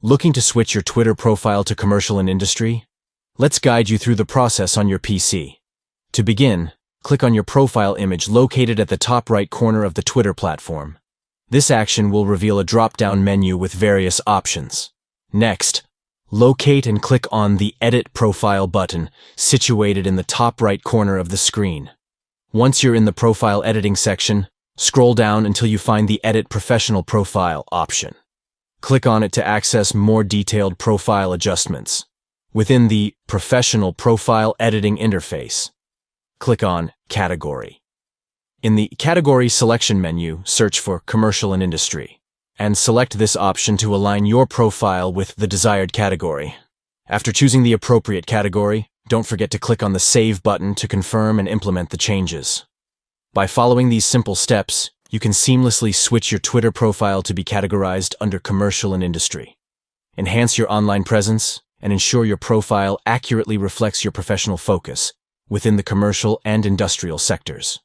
Looking to switch your Twitter profile to commercial and industry? Let's guide you through the process on your PC. To begin, click on your profile image located at the top right corner of the Twitter platform. This action will reveal a drop-down menu with various options. Next, locate and click on the Edit Profile button situated in the top right corner of the screen. Once you're in the profile editing section, scroll down until you find the Edit Professional Profile option. Click on it to access more detailed profile adjustments. Within the Professional Profile Editing interface, click on Category. In the Category selection menu, search for Commercial and Industry, and select this option to align your profile with the desired category. After choosing the appropriate category, don't forget to click on the Save button to confirm and implement the changes. By following these simple steps, you can seamlessly switch your Twitter profile to be categorized under Commercial and Industry. Enhance your online presence and ensure your profile accurately reflects your professional focus within the commercial and industrial sectors.